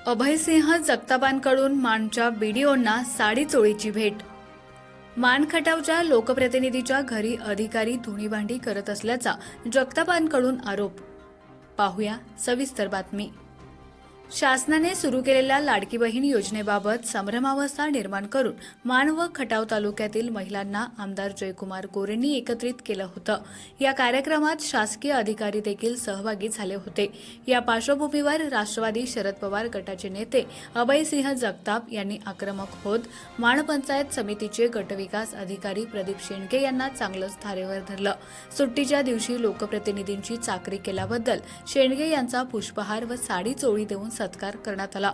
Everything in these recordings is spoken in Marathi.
अभयसिंह जगतापांकडून माणच्या बीडीओंना साडी चोळीची भेट। मान खटावच्या लोकप्रतिनिधीच्या घरी अधिकारी धुणीभांडी करत असल्याचा जगतापांकडून आरोप। पाहूया सविस्तर बातमी। शासनाने सुरू केलेल्या लाडकी बहीण योजनेबाबत संभ्रमावस्था निर्माण करून मान व खटाव तालुक्यातील महिलांना आमदार जयकुमार गोरेंनी एकत्रित केलं होतं। या कार्यक्रमात शासकीय अधिकारी देखील सहभागी झाले होते। या पार्श्वभूमीवर राष्ट्रवादी शरद पवार गटाचे नेते अभयसिंह जगताप यांनी आक्रमक होत मान पंचायत समितीचे गटविकास अधिकारी प्रदीप शेंडगे यांना चांगलंच धारेवर धरलं। सुट्टीच्या दिवशी लोकप्रतिनिधींची चाकरी केल्याबद्दल शेंडगे यांचा पुष्पहार व साडी चोळी देऊन सत्कार करण्यात आला।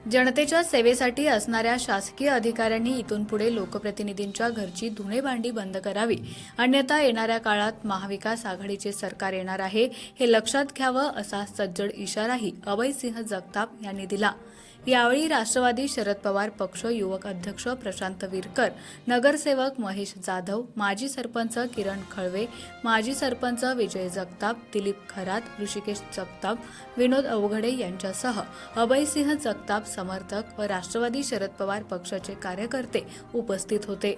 जनतेच्या सेवेसाठी असणाऱ्या शासकीय अधिकाऱ्यांनी इथून पुढे लोकप्रतिनिधींच्या घरची धुणेभांडी बंद करावी, अन्यथा येणाऱ्या काळात महाविकास आघाडीचे सरकार येणार आहे हे लक्षात घ्यावं असा सज्जड इशाराही अभयसिंह जगताप यांनी दिला। यावेळी राष्ट्रवादी शरद पवार पक्ष युवक अध्यक्ष प्रशांत विरकर, नगरसेवक महेश जाधव, माजी सरपंच किरण खळवे, माजी सरपंच विजय जगताप, दिलीप खरात, ऋषिकेश जगताप, विनोद अवघडे यांच्यासह अभयसिंह जगताप समर्थक व राष्ट्रवादी शरद पवार पक्षाचे कार्यकर्ते उपस्थित होते।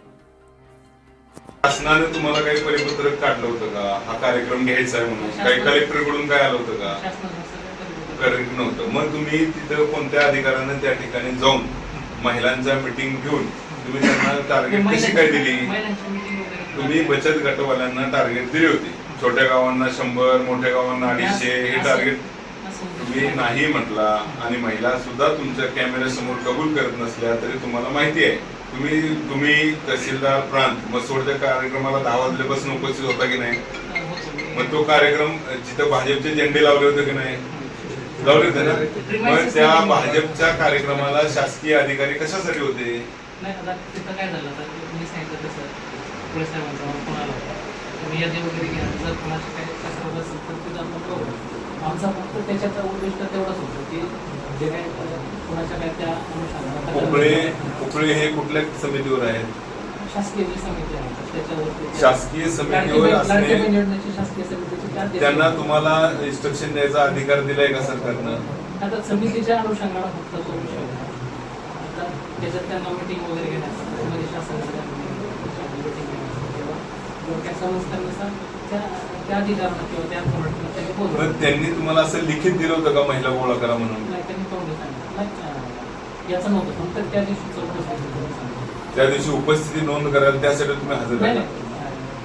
शासनाने तुम्हाला काही परिपत्रक काढलं होतं का हा कार्यक्रम घ्यायचा आहे म्हणून? काही कलेक्टरकडून काय आलं होतं का? करेक्ट नव्हतं। मग तुम्ही तिथं कोणत्या अधिकाऱ्याने त्या ठिकाणी जाऊन महिलांच्या मीटिंग घेऊन तुम्ही त्यांना टार्गेट कशी काय दिली? तुम्ही बचत गटवाल्यांना टार्गेट दिली होती, छोट्या गावांना 100, मोठ्या गावांना 250 हे टार्गेट तुम्ही नाही म्हटला आणि महिला सुद्धा तुमच्या कॅमेऱ्यासमोर कबूल करत नसल्या तरी तुम्हाला माहिती आहे तुम्ही तहसीलदार प्रांत मसोडच्या कार्यक्रमाला 10 वाजल्यापासून उपस्थित होता की नाही? मग तो कार्यक्रम जिथं भाजपचे झेंडे लावले होते की नाही? लावले होते ना? मग त्या भाजपच्या कार्यक्रमाला शासकीय अधिकारी कशासाठी होते? उपळे हे कुठल्या समितीवर आहेत? शासकीय समितीवर असणे त्यांना तुम्हाला इन्स्ट्रक्शन द्यायचा अधिकार दिलाय का सरकारनं? आता समितीच्या अनुषंगाने फक्त तो विषय आता त्याच्यात त्यांना मीटिंग वगैरे घेण्यासाठी म्हणजे शासनाच्या संस्थांनुसार त्या अधिकारांना किंवा त्या पण त्यांनी तुम्हाला असं लिखित दिलं होतं का महिला गोळा करा म्हणून? नाही, त्यांनी तोंडी सांगितलं याचं नव्हतं, फक्त त्या दिवशी त्या दिवशी उपस्थिती नोंद करायला त्यासाठी तुम्ही हजर नाही राहिला?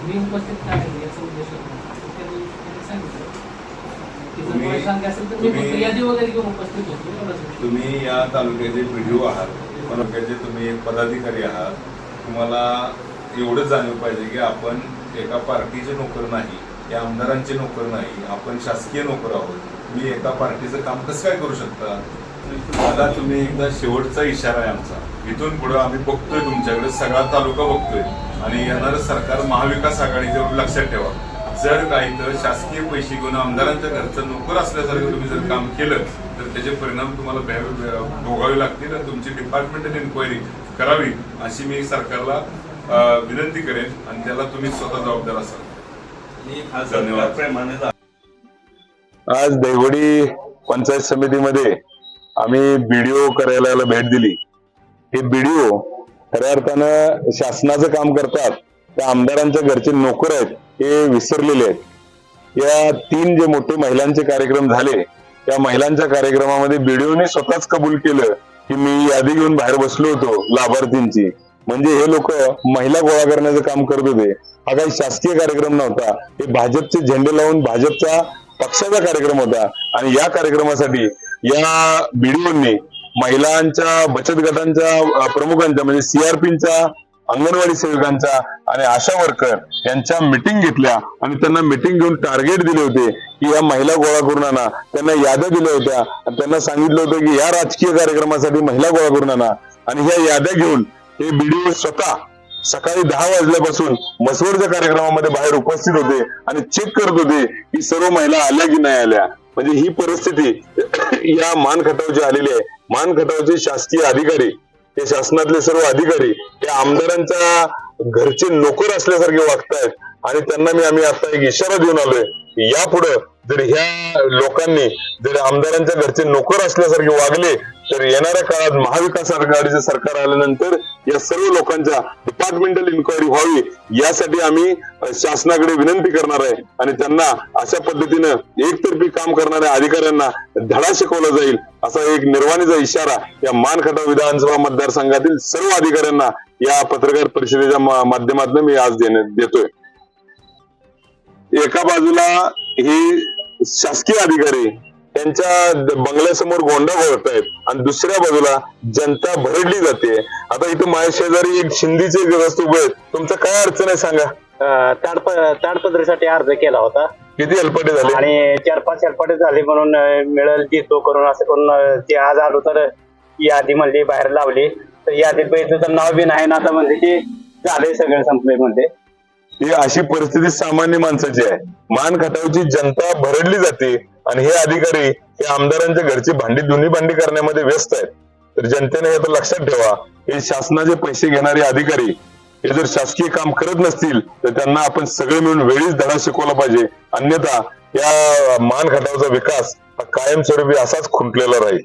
मी उपस्थित काय याचा उद्देश त्या दिवशी सांगितलं तुम्ही या तालुक्याचे बीडीओ आहात, तालुक्याचे तुम्ही एक पदाधिकारी आहात, तुम्हाला एवढं जाणीव पाहिजे की आपण एका पार्टीचे नोकर नाही, या आमदारांचे नोकर नाही, आपण शासकीय नोकर आहोत। मी एका पार्टीचं काम कसं काय करू शकता? मला तुम्ही एकदा शेवटचा इशारा आहे आमचा, इथून पुढे आम्ही बघतोय तुमच्याकडे, सगळा तालुका बघतोय आणि येणारं सरकार महाविकास आघाडीच्या लक्षात ठेवा। जर काही तर शासकीय पैसे घेऊन आमदारांच्या घरचं नोकर असल्यासारखं तुम्ही जर काम केलं तर त्याचे परिणाम तुम्हाला भोगावे लागतील आणि तुमची डिपार्टमेंटल इन्क्वायरी करावी अशी मी सरकारला विनंती करेन आणि त्याला तुम्ही स्वतः जबाबदार असाल। धन्यवाद। आज दैवडी पंचायत समितीमध्ये आम्ही बीडीओ कार्यालयाला भेट दिली। हे बीडीओ खऱ्या अर्थानं शासनाचं काम करतात, त्या आमदारांच्या घरचे नोकर आहेत हे विसरलेले आहेत। या 3 जे मोठे महिलांचे कार्यक्रम झाले त्या महिलांच्या कार्यक्रमामध्ये बीडीओने स्वतःच कबूल केलं की मी यादी घेऊन बाहेर बसलो होतो लाभार्थींची, म्हणजे हे लोक महिला गोळा करण्याचं काम करत होते। हा काही शासकीय कार्यक्रम नव्हता, हे भाजपचे झेंडे लावून भाजपच्या पक्षाचा कार्यक्रम होता आणि या कार्यक्रमासाठी या बीडीओंनी महिलांच्या बचत गटांच्या प्रमुखांच्या म्हणजे सीआरपींच्या, अंगणवाडी सेविकांच्या आणि आशा वर्कर यांच्या मीटिंग घेतल्या आणि त्यांना मीटिंग घेऊन टार्गेट दिले होते की या महिला गोळा करून आणा। त्यांना याद्या दिल्या होत्या आणि त्यांना सांगितलं होतं की या राजकीय कार्यक्रमासाठी महिला गोळा करून आणा आणि ह्या याद्या घेऊन हे बीडीओ स्वतः सकाळी 10 वाजल्यापासून मसवडच्या कार्यक्रमामध्ये बाहेर उपस्थित होते आणि चेक करत होते की सर्व महिला आल्या की नाही आल्या। म्हणजे ही परिस्थिती या मान खटावची आलेली आहे। मान खटावचे शासकीय अधिकारी, ते शासनातले सर्व अधिकारी त्या आमदारांच्या घरचे नोकर असल्यासारखे वागतायत आणि त्यांना आम्ही आता एक इशारा देऊन आलोय की यापुढे जर ह्या लोकांनी जर आमदारांच्या घरचे नोकर असल्यासारखे वागले तर येणाऱ्या काळात महाविकास आघाडीचं सरकार आल्यानंतर या सर्व लोकांच्या डिपार्टमेंटल इन्क्वायरी व्हावी यासाठी आम्ही शासनाकडे विनंती करणार आहे आणि त्यांना अशा पद्धतीनं एकतर्फी काम करणाऱ्या अधिकाऱ्यांना धडा शिकवला जाईल असा एक निर्वाणीचा इशारा या मानखटाव विधानसभा मतदारसंघातील सर्व अधिकाऱ्यांना या पत्रकार परिषदेच्या माध्यमातून मी आज देतोय. एका बाजूला हे शासकीय अधिकारी त्यांच्या बंगल्यासमोर गोंडा घोळतायत आणि दुसऱ्या बाजूला जनता भरडली जाते. आता इथं माझ्या शेजारी एक शिंदीचे ग्रस्त उभे आहेत. तुमचं काय अडचण आहे सांगा. ताडपत्रीसाठी अर्ज केला होता किती हेलपाटे झाले आणि 4-5 हेलपाटे झाले म्हणून मिळेल देतो करून असं करून ते आज आलो तर यादी म्हणली बाहेर लावली तर यादीत बघितलं तर नाव बी नाही ना आता म्हणजे ते झाले सगळं संपले म्हणते. ही अशी परिस्थिती सामान्य माणसाची आहे. मान खटावची जनता भरडली जाते आणि हे अधिकारी हे आमदारांच्या घरची दोन्ही भांडी करण्यामध्ये व्यस्त आहेत. तर जनतेने हे तर लक्षात ठेवा, हे शासनाचे पैसे घेणारे अधिकारी हे जर शासकीय काम करत नसतील तर त्यांना आपण सगळे मिळून वेळीच धडा शिकवला पाहिजे. अन्यथा या मान खटावचा विकास हा कायमस्वरूपी असाच खुंटलेला राहील.